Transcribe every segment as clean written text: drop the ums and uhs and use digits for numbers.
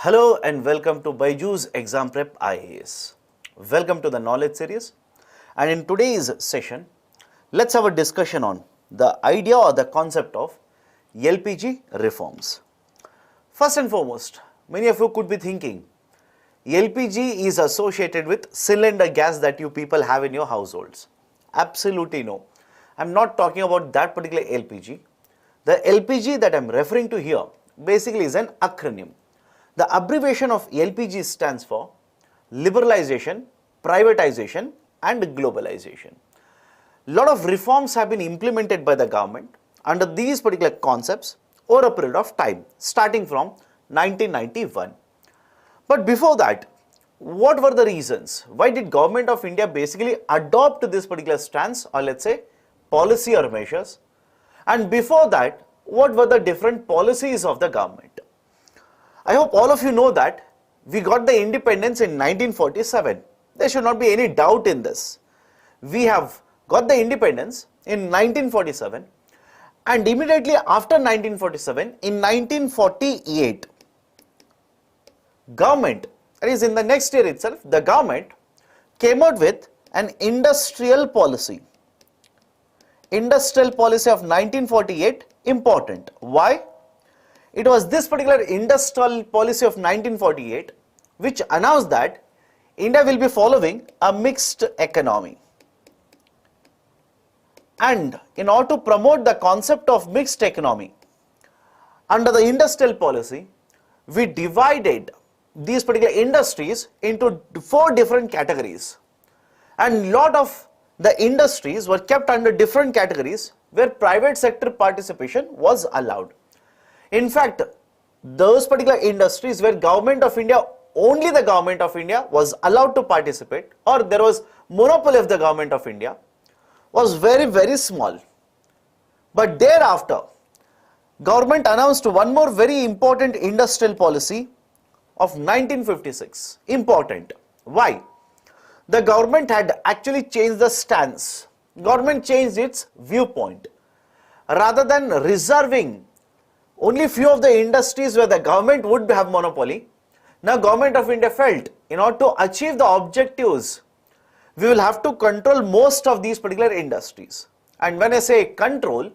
Hello and welcome to Byjus Exam Prep IAS. Welcome to the knowledge series, and in today's session, let's have a discussion on the idea or the concept of LPG reforms. First and foremost, many of you could be thinking LPG is associated with cylinder gas that you people have in your households. Absolutely no. I'm not talking about that particular LPG. The LPG that I'm referring to here basically is an acronym. The abbreviation of LPG stands for Liberalization, Privatization and Globalization. Lot of reforms have been implemented by the government under these particular concepts over a period of time, starting from 1991. But before that, what were the reasons? Why did Government of India basically adopt this particular stance, or let's say policy or measures? And before that, what were the different policies of the government? I hope all of you know that we got the independence in 1947. There should not be any doubt in this. We have got the independence in 1947, and immediately after 1947, in 1948, government, that is in the next year itself, the government came out with an industrial policy. Industrial policy of 1948, important. Why? It was this particular industrial policy of 1948 which announced that India will be following a mixed economy. And in order to promote the concept of mixed economy, under the industrial policy, we divided these particular industries into 4 different categories. And lot of the industries were kept under different categories where private sector participation was allowed. In fact, those particular industries where Government of India, only the Government of India was allowed to participate, or there was monopoly of the Government of India, was very small. But thereafter, government announced one more very important industrial policy of 1956. Important. Why? The government had actually changed the stance. Government changed its viewpoint. Rather than reserving only few of the industries where the government would have monopoly, now Government of India felt in order to achieve the objectives, we will have to control most of these particular industries. And when I say control,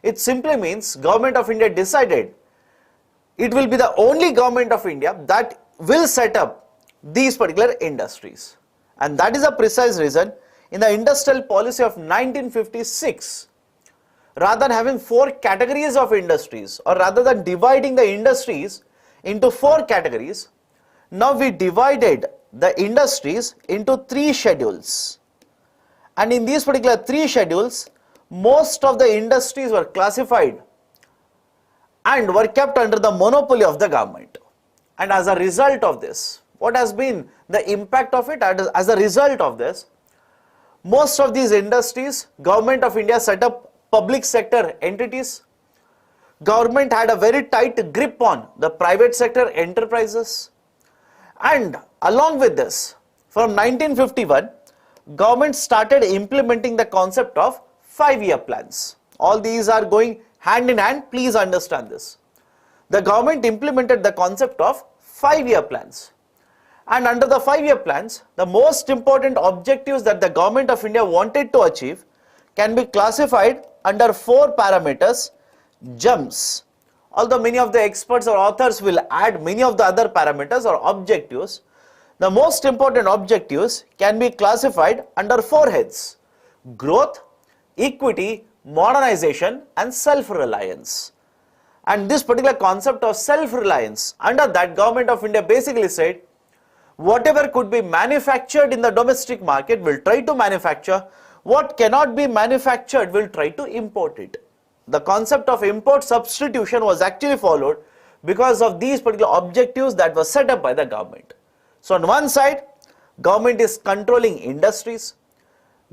it simply means Government of India decided it will be the only Government of India that will set up these particular industries. And that is a precise reason in the industrial policy of 1956, rather than having 4 categories of industries, or rather than dividing the industries into 4 categories, now we divided the industries into 3 schedules. And in these particular 3 schedules, most of the industries were classified and were kept under the monopoly of the government. And as a result of this, what has been the impact of it? As a result of this, most of these industries, Government of India set up public sector entities. Government had a very tight grip on the private sector enterprises. And along with this, from 1951, government started implementing the concept of 5-year plans. All these are going hand in hand, please understand this. The government implemented the concept of 5-year plans. And under the 5-year plans, the most important objectives that the Government of India wanted to achieve can be classified under 4 parameters, GEMS. Although many of the experts or authors will add many of the other parameters or objectives, the most important objectives can be classified under 4 heads: growth, equity, modernization and self-reliance. And this particular concept of self-reliance, under that Government of India basically said, whatever could be manufactured in the domestic market, will try to manufacture. What cannot be manufactured, will try to import it. The concept of import substitution was actually followed because of these particular objectives that were set up by the government. So on one side, government is controlling industries.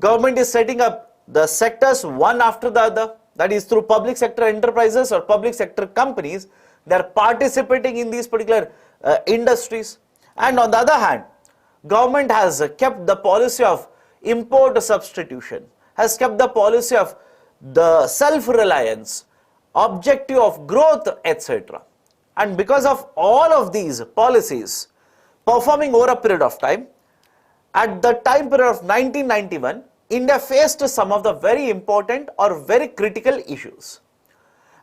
Government is setting up the sectors one after the other, that is through public sector enterprises or public sector companies. They are participating in these particular industries. And on the other hand, government has kept the policy of import substitution, has kept the policy of the self-reliance, objective of growth, etc. And because of all of these policies performing over a period of time, at the time period of 1991, India faced some of the very important or very critical issues.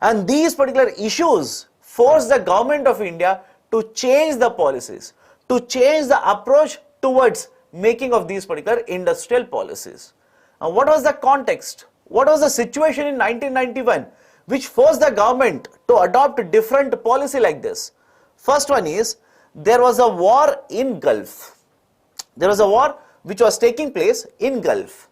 And these particular issues forced the government of India to change the policies, to change the approach towards making of these particular industrial policies. Now, what was the context? What was the situation in 1991 which forced the government to adopt a different policy like this? First one is, there was a war in Gulf. There was a war which was taking place in Gulf.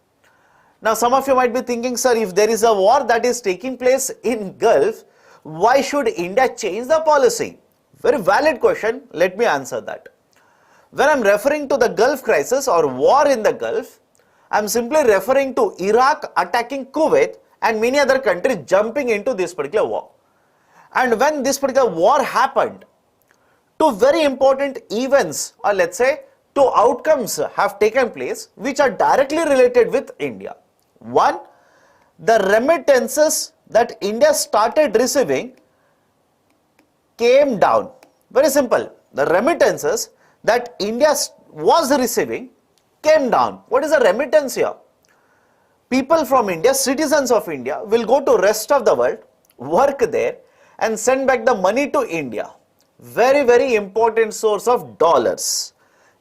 Now, some of you might be thinking, sir, if there is a war that is taking place in Gulf, why should India change the policy? Very valid question. Let me answer that. When I am referring to the Gulf crisis or war in the Gulf, I am simply referring to Iraq attacking Kuwait and many other countries jumping into this particular war. And when this particular war happened, two very important events, or let's say two outcomes have taken place which are directly related with India. One, the remittances that India started receiving came down. Very simple. The remittances that India was receiving came down. What is a remittance here? People from India, citizens of India, will go to rest of the world, work there and send back the money to India. Very, very important source of dollars.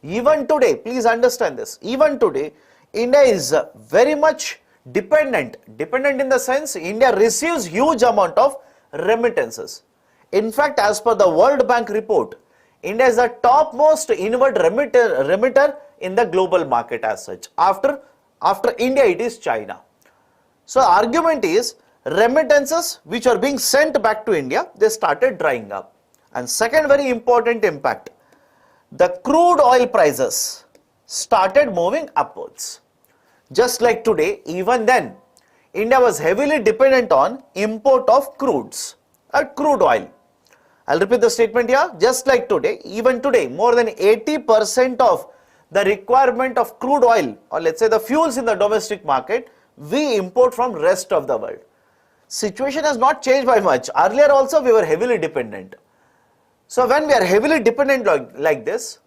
Even today, please understand this, even today, India is very much dependent in the sense India receives huge amount of remittances. In fact, as per the World Bank report, India is the topmost inward remitter in the global market as such. After India, it is China. So, argument is remittances which are being sent back to India, they started drying up. And second very important impact, the crude oil prices started moving upwards. Just like today, even then, India was heavily dependent on import of crudes, crude oil. I'll repeat the statement here. Just like today, even today, more than 80% of the requirement of crude oil, or let's say the fuels in the domestic market, we import from rest of the world. Situation has not changed by much. Earlier also we were heavily dependent. So when we are heavily dependent like this,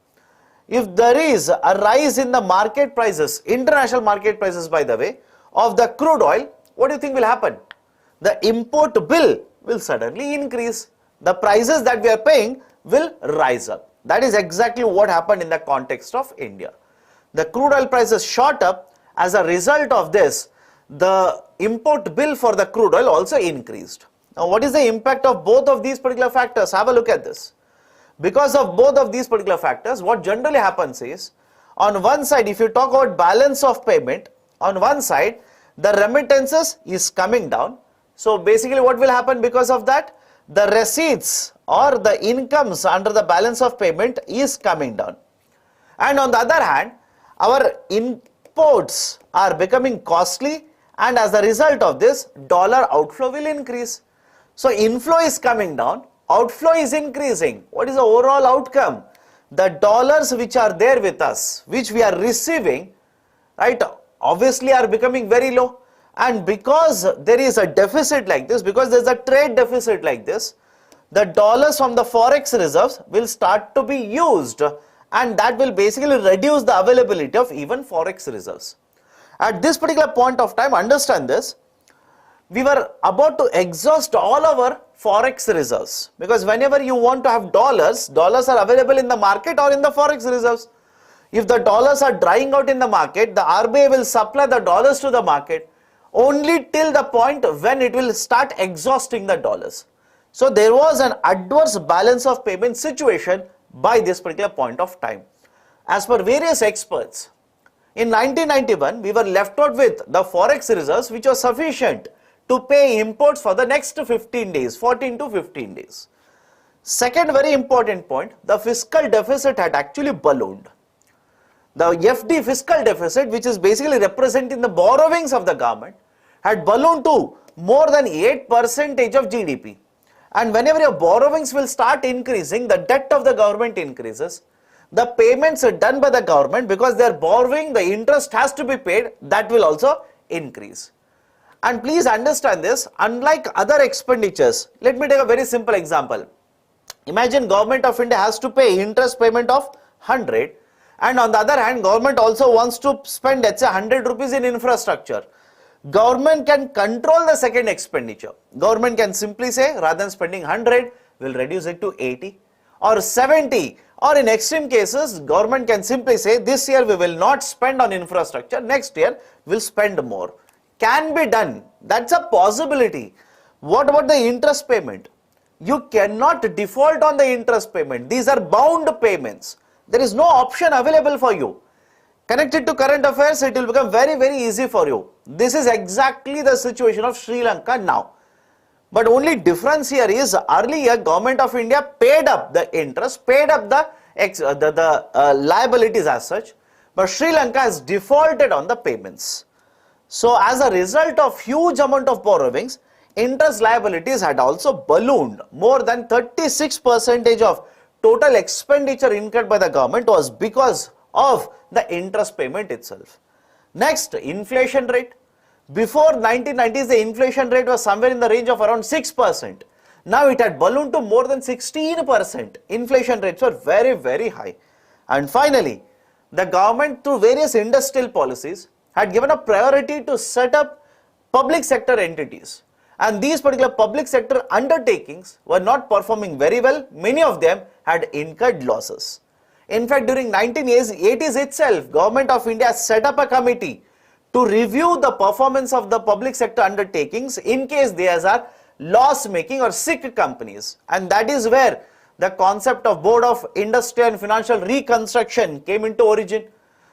if there is a rise in the market prices, international market prices by the way, of the crude oil, what do you think will happen? The import bill will suddenly increase. The prices that we are paying will rise up. That is exactly what happened in the context of India. The crude oil prices shot up. As a result of this, the import bill for the crude oil also increased. Now, what is the impact of both of these particular factors? Have a look at this. Because of both of these particular factors, what generally happens is, on one side, if you talk about balance of payment, on one side, the remittances is coming down. So, basically what will happen because of that? The receipts or the incomes under the balance of payment is coming down. And on the other hand, our imports are becoming costly, and as a result of this, dollar outflow will increase. So inflow is coming down, outflow is increasing. What is the overall outcome? The dollars which are there with us, which we are receiving, right, obviously are becoming very low. And because there is a deficit like this, because there is a trade deficit like this, the dollars from the forex reserves will start to be used, and that will basically reduce the availability of even forex reserves. At this particular point of time, understand this, we were about to exhaust all our forex reserves, because whenever you want to have dollars are available in the market or in the forex reserves. If the dollars are drying out in the market, the RBI will supply the dollars to the market only till the point when it will start exhausting the dollars. So there was an adverse balance of payment situation by this particular point of time. As per various experts, in 1991 we were left out with the forex reserves which was sufficient to pay imports for the next 15 days, 14 to 15 days. Second very important point, the fiscal deficit had actually ballooned. The FD fiscal deficit, which is basically representing the borrowings of the government, had ballooned to more than 8% of GDP. And whenever your borrowings will start increasing, the debt of the government increases. The payments are done by the government, because they are borrowing, the interest has to be paid, that will also increase. And please understand this, unlike other expenditures, let me take a very simple example. Imagine government of India has to pay interest payment of 100, and on the other hand government also wants to spend, let's say, 100 rupees in infrastructure. Government can control the second expenditure. Government can simply say, rather than spending 100, we'll reduce it to 80 or 70, or in extreme cases government can simply say, this year we will not spend on infrastructure, next year we'll spend more. Can be done. That's a possibility. What about the interest payment? You cannot default on the interest payment. These are bound payments. There is no option available for you. Connected to current affairs, it will become very, very easy for you. This is exactly the situation of Sri Lanka now. But only difference here is, earlier government of India paid up the interest, paid up the liabilities as such, but Sri Lanka has defaulted on the payments. So as a result of huge amount of borrowings, interest liabilities had also ballooned. More than 36% of total expenditure incurred by the government was because of the interest payment itself. Next, inflation rate. Before 1990s, the inflation rate was somewhere in the range of around 6%. Now it had ballooned to more than 16%. Inflation rates were very, very high. And finally, the government, through various industrial policies, had given a priority to set up public sector entities. And these particular public sector undertakings were not performing very well. Many of them had incurred losses. In fact, during 1980s itself, Government of India set up a committee to review the performance of the public sector undertakings in case these are loss-making or sick companies. And that is where the concept of Board of Industrial and Financial Reconstruction came into origin.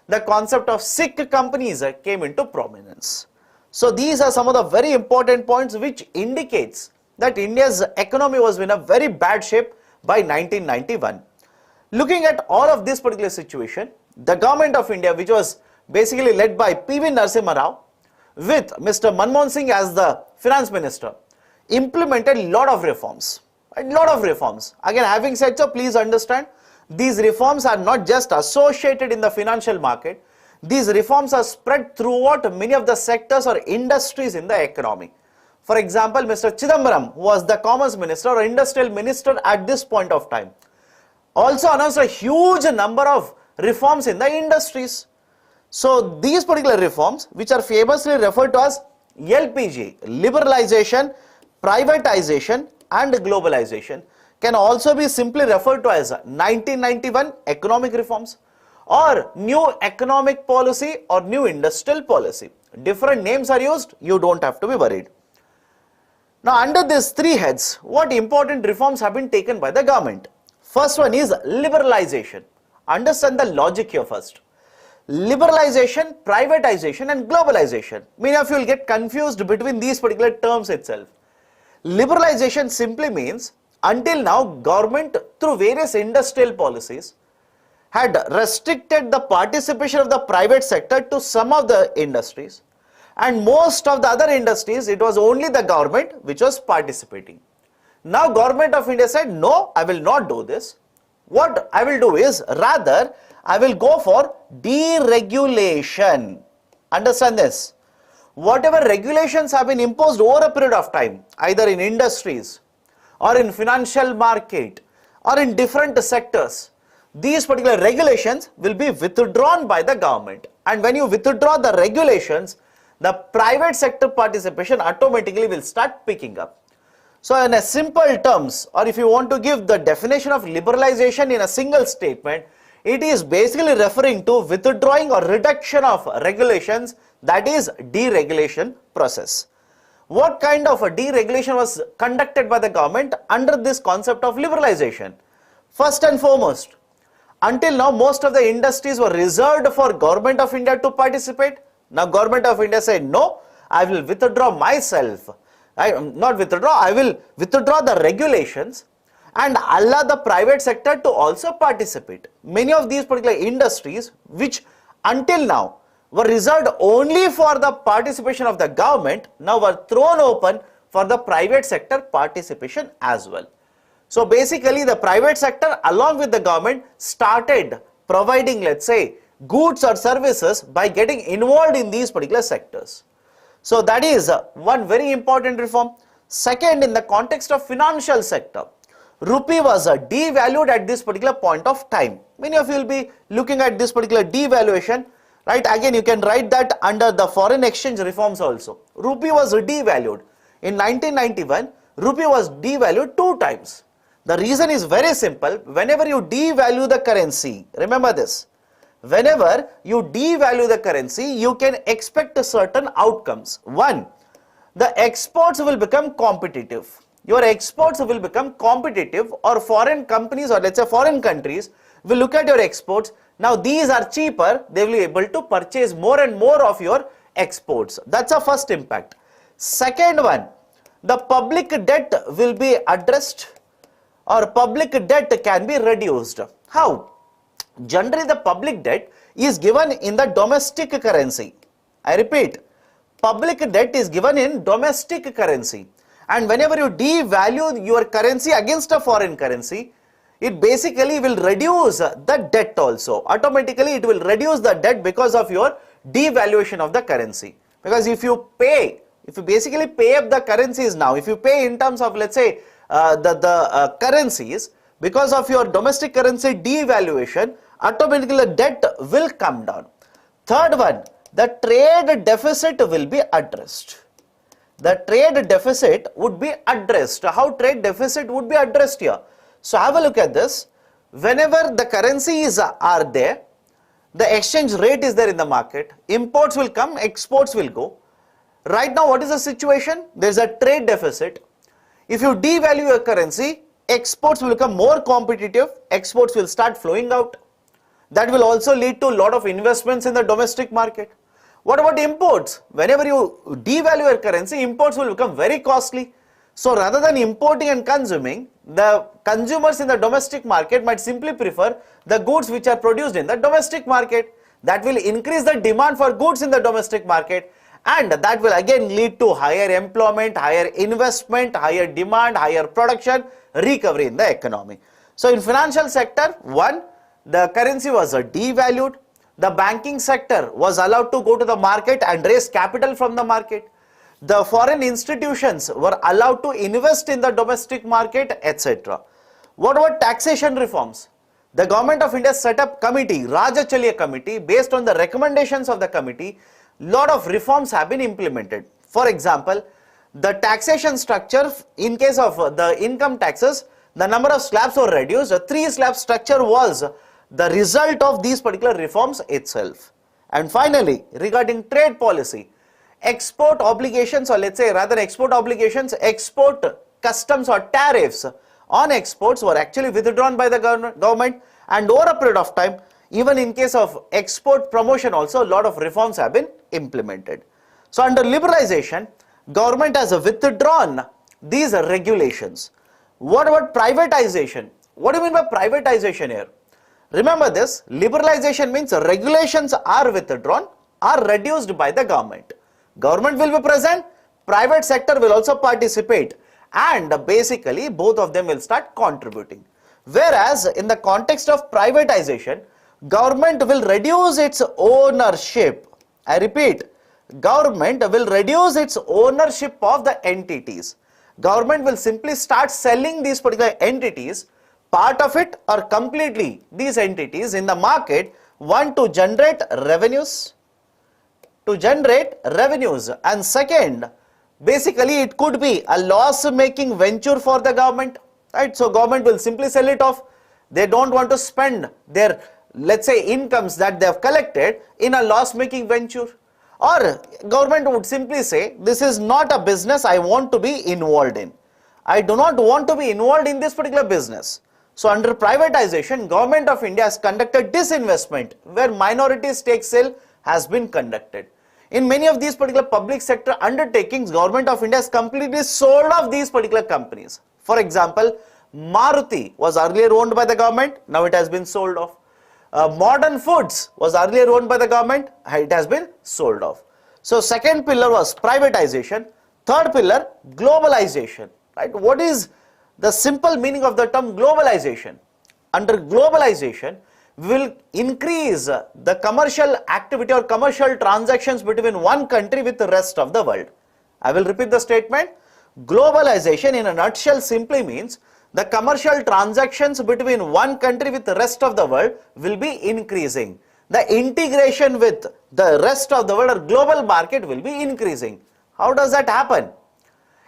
The concept of sick companies came into prominence. So these are some of the very important points which indicates that India's economy was in a very bad shape by 1991. Looking at all of this particular situation, the Government of India, which was basically led by P.V. Narasimha Rao with Mr. Manmohan Singh as the Finance Minister, implemented a lot of reforms. Again, having said so, please understand, these reforms are not just associated in the financial market. These reforms are spread throughout many of the sectors or industries in the economy. For example, Mr. Chidambaram, who was the Commerce Minister or Industrial Minister at this point of time, also announced a huge number of reforms in the industries. So these particular reforms, which are famously referred to as LPG, Liberalization, Privatization and Globalization, can also be simply referred to as 1991 economic reforms or new economic policy or new industrial policy. Different names are used, you don't have to be worried. Now under these three heads, what important reforms have been taken by the government? First one is liberalization. Understand the logic here first. Liberalization, privatization and globalization. Many of you will get confused between these particular terms itself. Liberalization simply means, until now, government through various industrial policies had restricted the participation of the private sector to some of the industries, and most of the other industries, it was only the government which was participating. Now Government of India said, no, I will not do this. What I will do is, rather, I will go for deregulation. Understand this. Whatever regulations have been imposed over a period of time, either in industries or in financial market or in different sectors, these particular regulations will be withdrawn by the government. And when you withdraw the regulations, the private sector participation automatically will start picking up. So in a simple terms, or if you want to give the definition of liberalization in a single statement, it is basically referring to withdrawing or reduction of regulations, that is deregulation process. What kind of a deregulation was conducted by the government under this concept of liberalization? First and foremost, until now most of the industries were reserved for Government of India to participate. Now Government of India said, no, I will withdraw myself. I will withdraw the regulations and allow the private sector to also participate. Many of these particular industries, which until now were reserved only for the participation of the government, now were thrown open for the private sector participation as well. So basically the private sector along with the government started providing, let's say, goods or services by getting involved in these particular sectors. So that is one very important reform. Second, in the context of financial sector, rupee was devalued at this particular point of time. Many of you will be looking at this particular devaluation, right? Again, you can write that under the foreign exchange reforms also. Rupee was devalued. In 1991, rupee was devalued 2 times. The reason is very simple. Whenever you devalue the currency, remember this, whenever you devalue the currency, you can expect certain outcomes. One, the exports will become competitive. Your exports will become competitive, or foreign companies, or let's say foreign countries will look at your exports. Now these are cheaper, they will be able to purchase more and more of your exports. That's a first impact. Second one, the public debt will be addressed, or public debt can be reduced. How? Generally the public debt is given in the domestic currency. I repeat, public debt is given in domestic currency. And whenever you devalue your currency against a foreign currency, it basically will reduce the debt also. Automatically it will reduce the debt because of your devaluation of the currency. Because if you basically pay up the currencies now, if you pay in terms of, let's say, the currencies, because of your domestic currency devaluation, automatically the debt will come down. Third one, the trade deficit will be addressed. The trade deficit would be addressed. How trade deficit would be addressed here? So have a look at this. Whenever the currencies are there, the exchange rate is there in the market, imports will come, exports will go. Right now, what is the situation? There is a trade deficit. If you devalue your currency, exports will become more competitive, exports will start flowing out. That will also lead to a lot of investments in the domestic market. What about imports? Whenever you devalue your currency, imports will become very costly. So rather than importing and consuming, the consumers in the domestic market might simply prefer the goods which are produced in the domestic market. That will increase the demand for goods in the domestic market, and that will again lead to higher employment, higher investment, higher demand, higher production, recovery in the economy. So in financial sector, one, the currency was devalued. The banking sector was allowed to go to the market and raise capital from the market. The foreign institutions were allowed to invest in the domestic market, etc. What about taxation reforms? The government of India set up committee, Rajachaliya committee. Based on the recommendations of the committee, lot of reforms have been implemented. For example, the taxation structure, in case of the income taxes, the number of slabs were reduced. A 3-slab structure was the result of these particular reforms itself. And finally, regarding trade policy, export obligations, or let's say rather than export obligations, export customs or tariffs on exports were actually withdrawn by the government, and over a period of time, even in case of export promotion also, a lot of reforms have been implemented. So under liberalization, government has withdrawn these regulations. What about privatization? What do you mean by privatization here? Remember this, liberalization means regulations are withdrawn, are reduced by the government. Government will be present, private sector will also participate, and basically both of them will start contributing. Whereas in the context of privatization, government will reduce its ownership. I repeat, government will reduce its ownership of the entities. Government will simply start selling these particular entities, part of it or completely these entities in the market, one, to generate revenues, and second, basically it could be a loss-making venture for the government, right? So government will simply sell it off. They don't want to spend their, let's say, incomes that they have collected in a loss-making venture. Or government would simply say, this is not a business I want to be involved in. I do not want to be involved in this particular business. So under privatization, Government of India has conducted disinvestment, where minority stake sale has been conducted. In many of these particular public sector undertakings, Government of India has completely sold off these particular companies. For example, Maruti was earlier owned by the government, now it has been sold off. Modern Foods was earlier owned by the government, it has been sold off. So second pillar was privatization. Third pillar, globalization. Right? What is the simple meaning of the term globalization? Under globalization, we will increase the commercial activity or commercial transactions between one country with the rest of the world. I will repeat the statement. Globalization in a nutshell simply means the commercial transactions between one country with the rest of the world will be increasing. The integration with the rest of the world or global market will be increasing. How does that happen?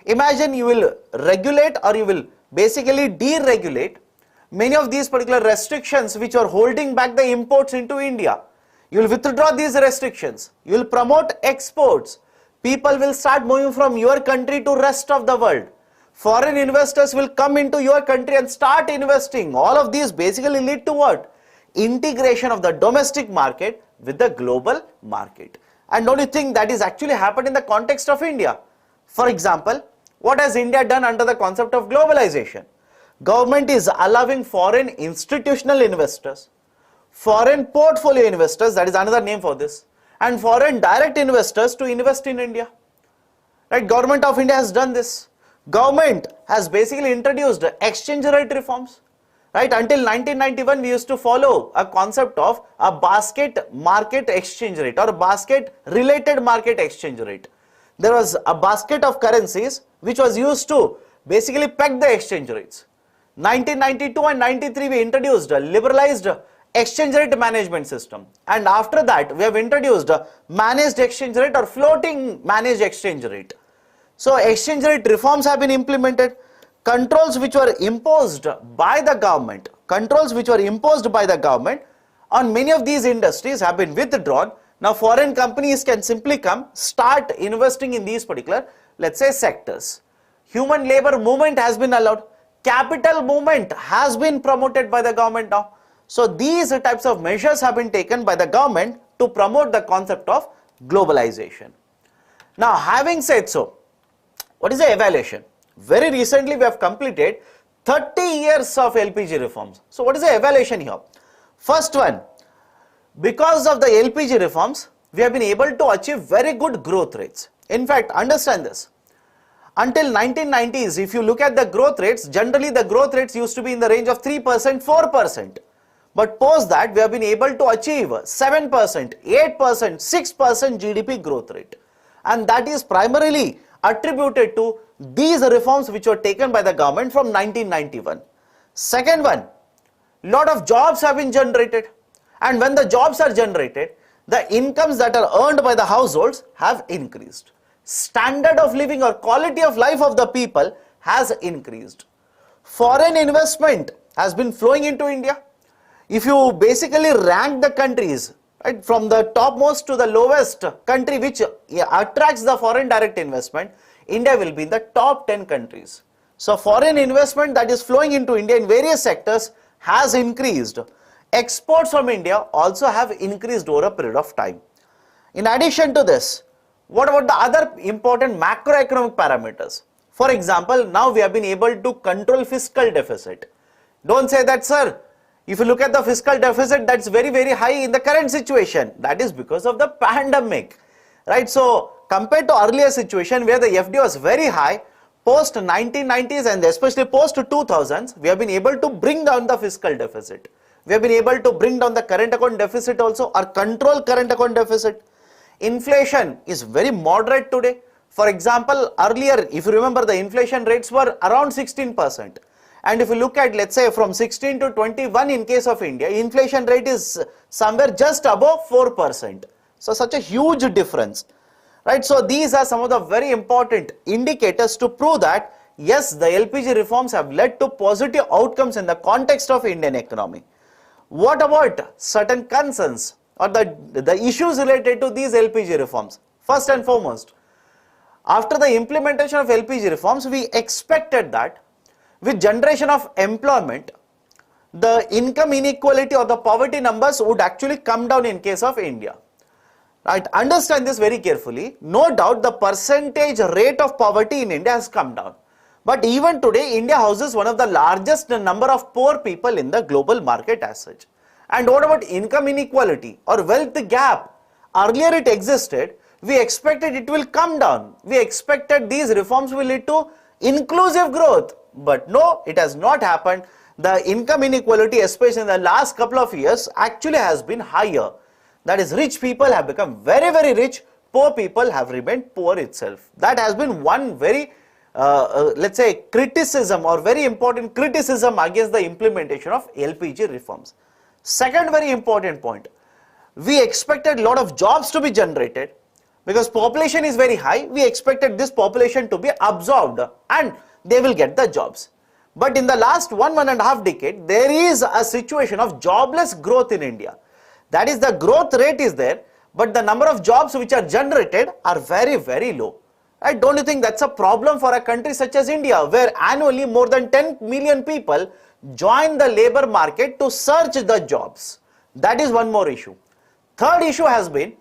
Imagine you will regulate or you will basically deregulate many of these particular restrictions which are holding back the imports into India. You will withdraw these restrictions. You will promote exports. People will start moving from your country to rest of the world. Foreign investors will come into your country and start investing. All of these basically lead to what? Integration of the domestic market with the global market. And don't you think that is actually happened in the context of India? For example, what has India done under the concept of globalization? Government is allowing foreign institutional investors, foreign portfolio investors, that is another name for this, and foreign direct investors to invest in India. Right? Government of India has done this. Government has basically introduced exchange rate reforms. Right? Until 1991, we used to follow a concept of a basket market exchange rate or basket related market exchange rate. There was a basket of currencies which was used to basically peg the exchange rates. 1992 and 93, we introduced a liberalized exchange rate management system, and after that we have introduced a managed exchange rate or floating managed exchange rate. So exchange rate reforms have been implemented. Controls which were imposed by the government, on many of these industries have been withdrawn. Now foreign companies can simply come, start investing in these particular, let's say, sectors. Human labor movement has been allowed. Capital movement has been promoted by the government now. So these types of measures have been taken by the government to promote the concept of globalization. Now, having said so, what is the evaluation? Very recently we have completed 30 years of LPG reforms. So what is the evaluation here? First one, because of the LPG reforms, we have been able to achieve very good growth rates. In fact, understand this. Until 1990s, if you look at the growth rates, generally the growth rates used to be in the range of 3%, 4%. But post that, we have been able to achieve 7%, 8%, 6% GDP growth rate. And that is primarily attributed to these reforms which were taken by the government from 1991. Second one, lot of jobs have been generated. And when the jobs are generated, the incomes that are earned by the households have increased. Standard of living or quality of life of the people has increased. Foreign investment has been flowing into India. If you basically rank the countries, right, from the topmost to the lowest country which attracts the foreign direct investment, India will be in the top 10 countries. So foreign investment that is flowing into India in various sectors has increased. Exports from India also have increased over a period of time. In addition to this, what about the other important macroeconomic parameters? For example, now we have been able to control fiscal deficit. Don't say that, sir, if you look at the fiscal deficit, that's very, very high in the current situation. That is because of the pandemic, right? So compared to earlier situation where the FD was very high, post 1990s and especially post 2000s, we have been able to bring down the fiscal deficit. We have been able to bring down the current account deficit also, or control current account deficit. Inflation is very moderate today. For example, earlier, if you remember, the inflation rates were around 16%. And if you look at, let's say, from 16 to 21 in case of India, inflation rate is somewhere just above 4%. So such a huge difference, right? So these are some of the very important indicators to prove that, yes, the LPG reforms have led to positive outcomes in the context of Indian economy. What about certain concerns or the issues related to these LPG reforms? First and foremost, after the implementation of LPG reforms, we expected that with generation of employment, the income inequality or the poverty numbers would actually come down in case of India. Right? Understand this very carefully. No doubt the percentage rate of poverty in India has come down. But even today, India houses one of the largest number of poor people in the global market as such. And what about income inequality or wealth gap? Earlier it existed. We expected it will come down. We expected these reforms will lead to inclusive growth. But no, it has not happened. The income inequality, especially in the last couple of years, actually has been higher. That is, rich people have become very, very rich. Poor people have remained poor itself. That has been one very let's say criticism or very important criticism against the implementation of LPG reforms. Second very important point, we expected a lot of jobs to be generated because population is very high. We expected this population to be absorbed and they will get the jobs. But in the last 1.5 decade, there is a situation of jobless growth in India. That is, the growth rate is there, but the number of jobs which are generated are very, very low. Right? Don't you think that's a problem for a country such as India, where annually more than 10 million people join the labor market to search the jobs? That is one more issue. Third issue has been,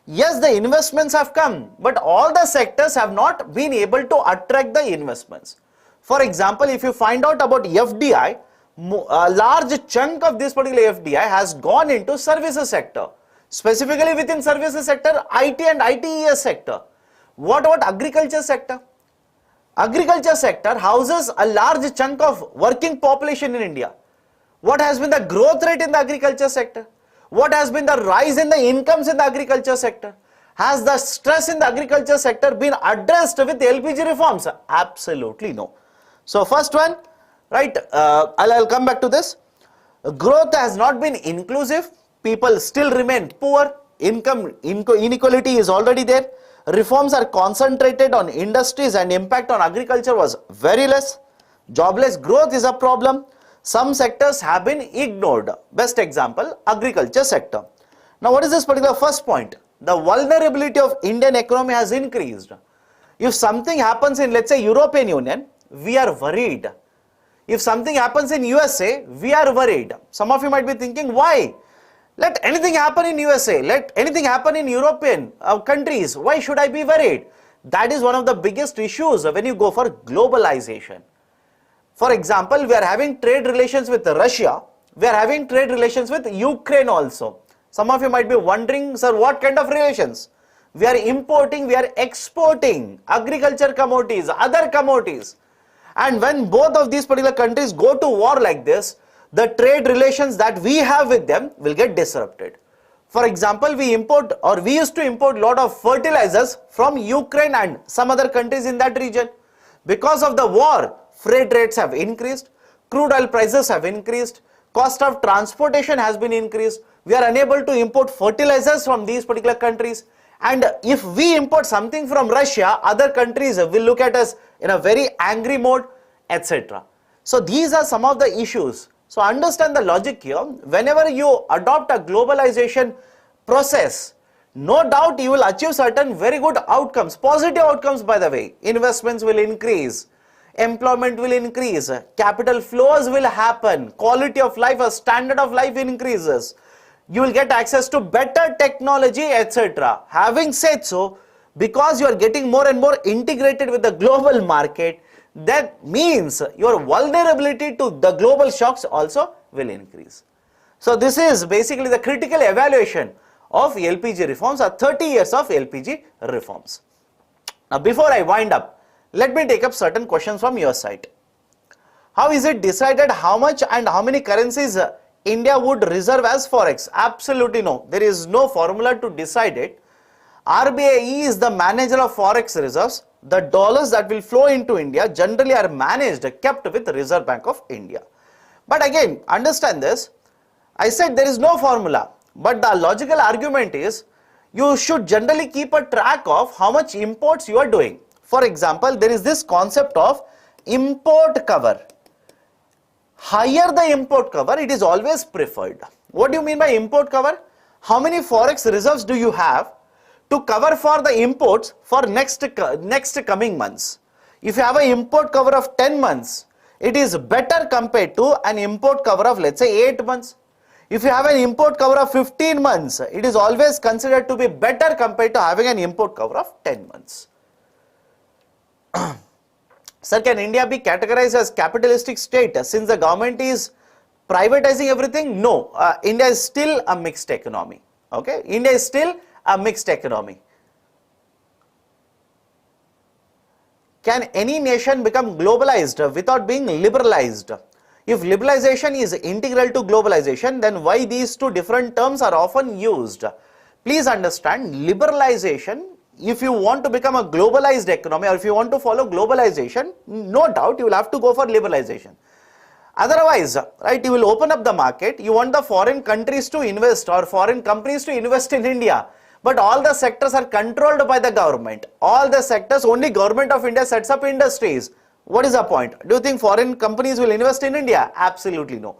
yes, the investments have come, but all the sectors have not been able to attract the investments. For example, if you find out about FDI, a large chunk of this particular FDI has gone into services sector. Specifically within services sector, IT and ITES sector. What about agriculture sector? Agriculture sector houses a large chunk of working population in India. What has been the growth rate in the agriculture sector? What has been the rise in the incomes in the agriculture sector? Has the stress in the agriculture sector been addressed with LPG reforms? Absolutely no. So first one, right, I'll come back to this. Growth has not been inclusive. People still remain poor. Income inequality is already there. Reforms are concentrated on industries and impact on agriculture was very less. Jobless growth is a problem. Some sectors have been ignored. Best example, agriculture sector. Now what is this particular first point? The vulnerability of Indian economy has increased. If something happens in, let's say, European Union, we are worried. If something happens in USA, we are worried. Some of you might be thinking, why? Let anything happen in USA, let anything happen in European countries. Why should I be worried? That is one of the biggest issues when you go for globalization. For example, we are having trade relations with Russia. We are having trade relations with Ukraine also. Some of you might be wondering, sir, what kind of relations? We are importing, we are exporting agriculture commodities, other commodities. And when both of these particular countries go to war like this, the trade relations that we have with them will get disrupted. For example, we used to import a lot of fertilizers from Ukraine and some other countries in that region. Because of the war, freight rates have increased, crude oil prices have increased, cost of transportation has been increased. We are unable to import fertilizers from these particular countries. And if we import something from Russia, other countries will look at us in a very angry mode, etc. So these are some of the issues. So understand the logic here. Whenever you adopt a globalization process, no doubt you will achieve certain very good outcomes, positive outcomes by the way. Investments will increase, employment will increase, capital flows will happen, quality of life, a standard of life increases. You will get access to better technology, etc. Having said so, because you are getting more and more integrated with the global market, that means your vulnerability to the global shocks also will increase. So this is basically the critical evaluation of LPG reforms, or 30 years of LPG reforms. Now before I wind up, let me take up certain questions from your side. How is it decided how much and how many currencies India would reserve as forex? Absolutely no. There is no formula to decide it. RBI is the manager of forex reserves. The dollars that will flow into India generally are managed, kept with Reserve Bank of India. But again, understand this. I said there is no formula. But the logical argument is, you should generally keep a track of how much imports you are doing. For example, there is this concept of import cover. Higher the import cover, it is always preferred. What do you mean by import cover? How many forex reserves do you have to cover for the imports for next coming months? If you have an import cover of 10 months, it is better compared to an import cover of, let's say, 8 months. If you have an import cover of 15 months, it is always considered to be better compared to having an import cover of 10 months. Sir, can India be categorized as capitalistic state since the government is privatizing everything? No, India is still a mixed economy. Okay, India is still a mixed economy. Can any nation become globalized without being liberalized? If liberalization is integral to globalization, then why these two different terms are often used? Please understand, liberalization if you want to become a globalized economy, or if you want to follow globalization, no doubt you will have to go for liberalization. Otherwise, right, you will open up the market, you want the foreign countries to invest or foreign companies to invest in India, but all the sectors are controlled by the government. All the sectors, only government of India sets up industries. What is the point? Do you think foreign companies will invest in India? Absolutely no.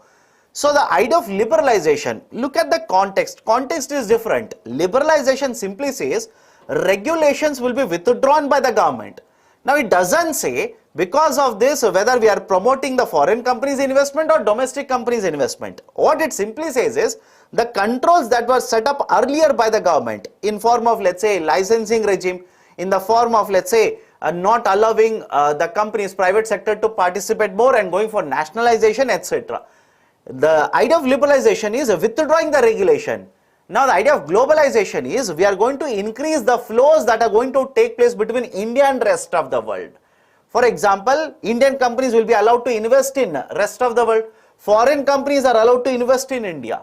So the idea of liberalization, look at the context. Context is different. Liberalization simply says regulations will be withdrawn by the government. Now it doesn't say because of this whether we are promoting the foreign companies investment or domestic companies investment. What it simply says is the controls that were set up earlier by the government in form of, let's say, licensing regime, in the form of, let's say, not allowing the companies, private sector to participate more and going for nationalization, etc. The idea of liberalization is withdrawing the regulation. Now the idea of globalization is we are going to increase the flows that are going to take place between India and rest of the world. For example, Indian companies will be allowed to invest in rest of the world. Foreign companies are allowed to invest in India.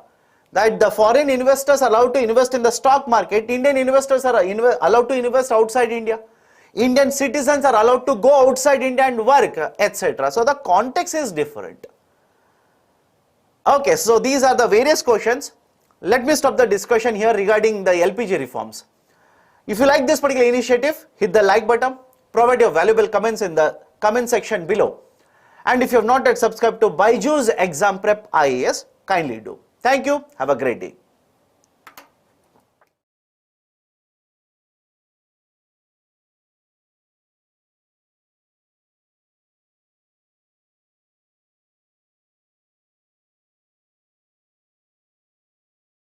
That the foreign investors are allowed to invest in the stock market. Indian investors are allowed to invest outside India. Indian citizens are allowed to go outside India and work, etc. So the context is different. Okay, so these are the various questions. Let me stop the discussion here regarding the LPG reforms. If you like this particular initiative, hit the like button, provide your valuable comments in the comment section below. And if you have not yet subscribed to Byjus Exam Prep IAS, kindly do. Thank you. Have a great day.